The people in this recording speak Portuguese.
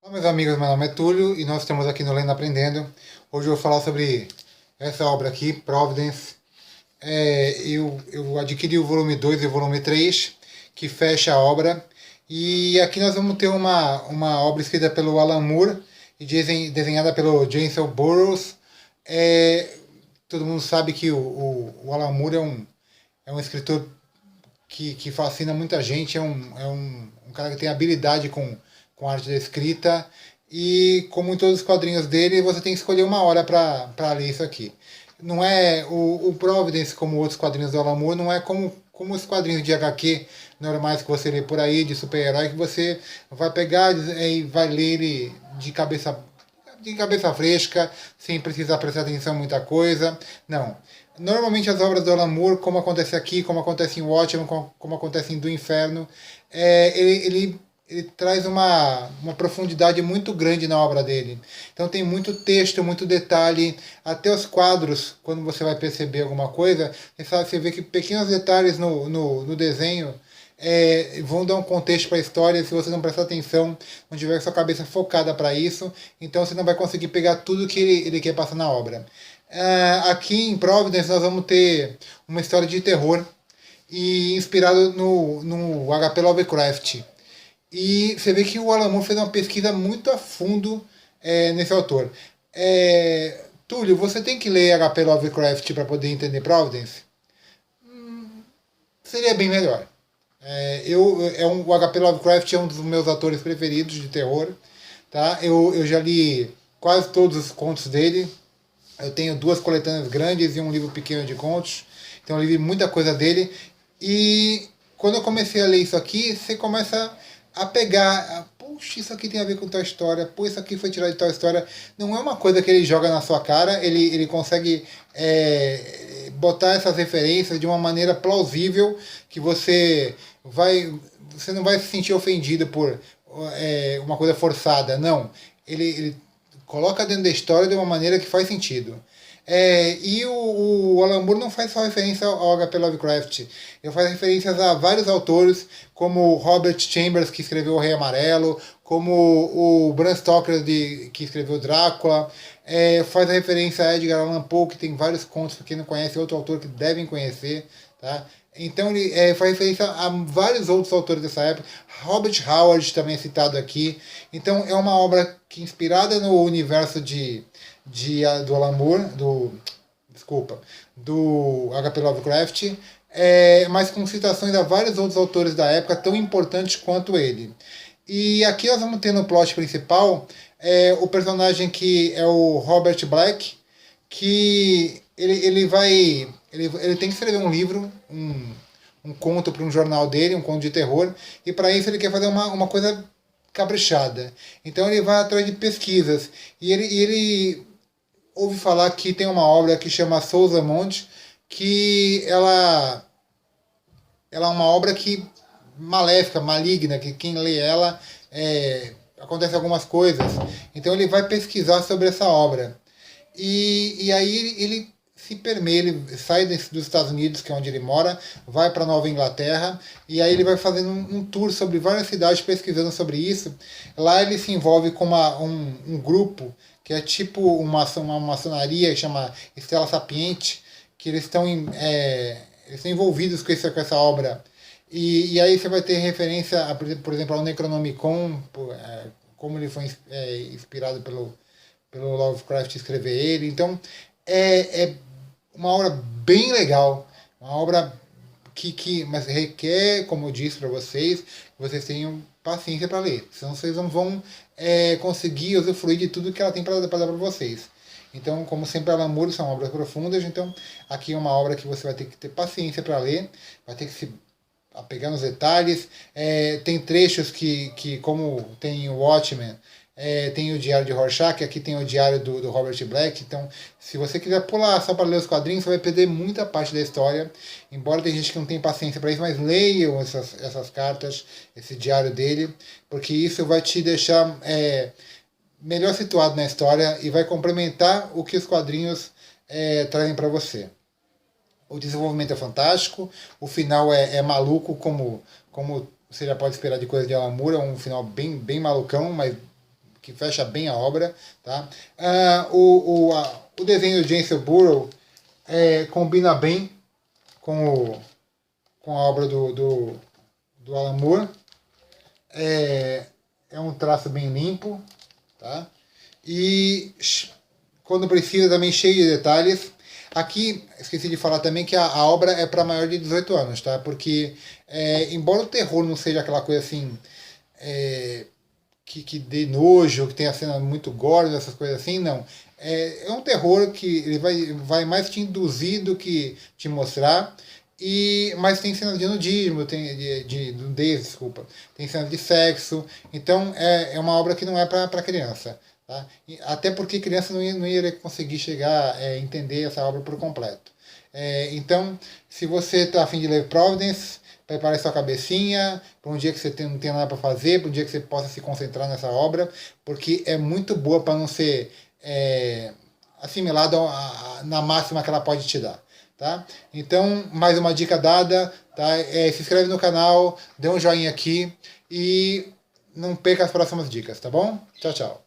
Olá, meus amigos, meu nome é Túlio e nós estamos aqui no Lendo Aprendendo. Hoje eu vou falar sobre essa obra aqui, Providence. Eu adquiri o volume 2 e o volume 3, que fecha a obra. E aqui nós vamos ter uma obra escrita pelo Alan Moore e desenhada pelo Jason Burrows. É, Todo mundo sabe que o Alan Moore é um escritor que fascina muita gente, é um cara que tem habilidade com a arte da escrita, e como em todos os quadrinhos dele, você tem que escolher uma hora para ler isso aqui. Não é o Providence, como outros quadrinhos do Alan Moore, não é como os quadrinhos de HQ normais que você lê por aí, de super-herói, que você vai pegar e vai ler ele de cabeça fresca, sem precisar prestar atenção em muita coisa. Não. Normalmente as obras do Alan Moore, como acontece aqui, como acontece em Watchmen, como acontece em Do Inferno, ele traz uma profundidade muito grande na obra dele. Então tem muito texto, muito detalhe, até os quadros, quando você vai perceber alguma coisa, você vê que pequenos detalhes no desenho vão dar um contexto para a história. Se você não prestar atenção, não tiver sua cabeça focada para isso, então você não vai conseguir pegar tudo que ele quer passar na obra. Aqui em Providence nós vamos ter uma história de terror e inspirado no HP Lovecraft. E você vê que o Alan Moore fez uma pesquisa muito a fundo nesse autor. Túlio, você tem que ler HP Lovecraft para poder entender Providence? Seria bem melhor. O HP Lovecraft é um dos meus autores preferidos de terror. Tá? Eu já li quase todos os contos dele. Eu tenho duas coletâneas grandes e um livro pequeno de contos. Então eu li muita coisa dele. E quando eu comecei a ler isso aqui, você começa a pegar. Puxa, isso aqui tem a ver com tal história. Pô, isso aqui foi tirado de tal história. Não é uma coisa que ele joga na sua cara. Ele consegue botar essas referências de uma maneira plausível que você não vai se sentir ofendido por uma coisa forçada. Não. Ele coloca dentro da história de uma maneira que faz sentido. E o Alan Moore não faz só referência ao HP Lovecraft, ele faz referências a vários autores, como Robert Chambers, que escreveu O Rei Amarelo, como o Bram Stoker, que escreveu Drácula, faz referência a Edgar Allan Poe, que tem vários contos, para quem não conhece, outro autor que devem conhecer. Tá? Então ele faz referência a vários outros autores dessa época. Robert Howard também é citado aqui. Então é uma obra que inspirada no universo do Alan Moore, desculpa, do HP Lovecraft, mas com citações a vários outros autores da época tão importantes quanto ele. E aqui nós vamos ter no plot principal o personagem que é o Robert Black, que ele tem que escrever um livro, um conto para um jornal dele, um conto de terror, e para isso ele quer fazer uma coisa caprichada. Então ele vai atrás de pesquisas, e ele ouve falar que tem uma obra que chama Sousamont, que ela é uma obra que maléfica, maligna, que quem lê ela acontece algumas coisas. Então ele vai pesquisar sobre essa obra. E aí ele se permeia, ele sai dos Estados Unidos, que é onde ele mora, vai para Nova Inglaterra, e aí ele vai fazendo um tour sobre várias cidades pesquisando sobre isso. Lá ele se envolve com um grupo que é tipo uma maçonaria que chama Estela Sapiente, que eles estão envolvidos com essa obra. E aí você vai ter referência, por exemplo, ao Necronomicon, como ele foi inspirado pelo Lovecraft escrever ele. Então é uma obra bem legal, uma obra mas requer, como eu disse para vocês, que vocês tenham paciência para ler, senão vocês não vão conseguir usufruir de tudo que ela tem para dar para vocês. Então, como sempre, Alan Moore são obras profundas, então aqui é uma obra que você vai ter que ter paciência para ler, vai ter que se apegar nos detalhes. Tem trechos que como tem o Watchmen, tem o Diário de Rorschach, aqui tem o Diário do Robert Black. Então, se você quiser pular só para ler os quadrinhos, você vai perder muita parte da história. Embora tem gente que não tem paciência para isso, mas leiam essas cartas, esse diário dele, porque isso vai te deixar melhor situado na história e vai complementar o que os quadrinhos trazem para você. O desenvolvimento é fantástico, o final é maluco, como você já pode esperar de coisa de Alan Moore, é um final bem, bem malucão, mas que fecha bem a obra. Tá? O desenho do James Burrow combina bem com a obra do Alan Moore. É um traço bem limpo. Tá? E quando precisa também cheio de detalhes. Aqui, esqueci de falar também que a obra é para maior de 18 anos, tá? Porque, embora o terror não seja aquela coisa assim, que dê nojo, que tenha cena muito gore, essas coisas assim, não. É um terror que ele vai mais te induzir do que te mostrar. Mas tem cenas de nudismo, tem de nudez, desculpa. Tem cenas de sexo. Então é uma obra que não é para criança. Tá? Até porque criança não ia conseguir chegar a entender essa obra por completo. Então, se você está a fim de ler Providence, prepare sua cabecinha para um dia que você não tem nada para fazer, para um dia que você possa se concentrar nessa obra, porque é muito boa para não ser assimilada na máxima que ela pode te dar. Tá? Então, mais uma dica dada, tá? Se inscreve no canal, dê um joinha aqui e não perca as próximas dicas, tá bom? Tchau, tchau.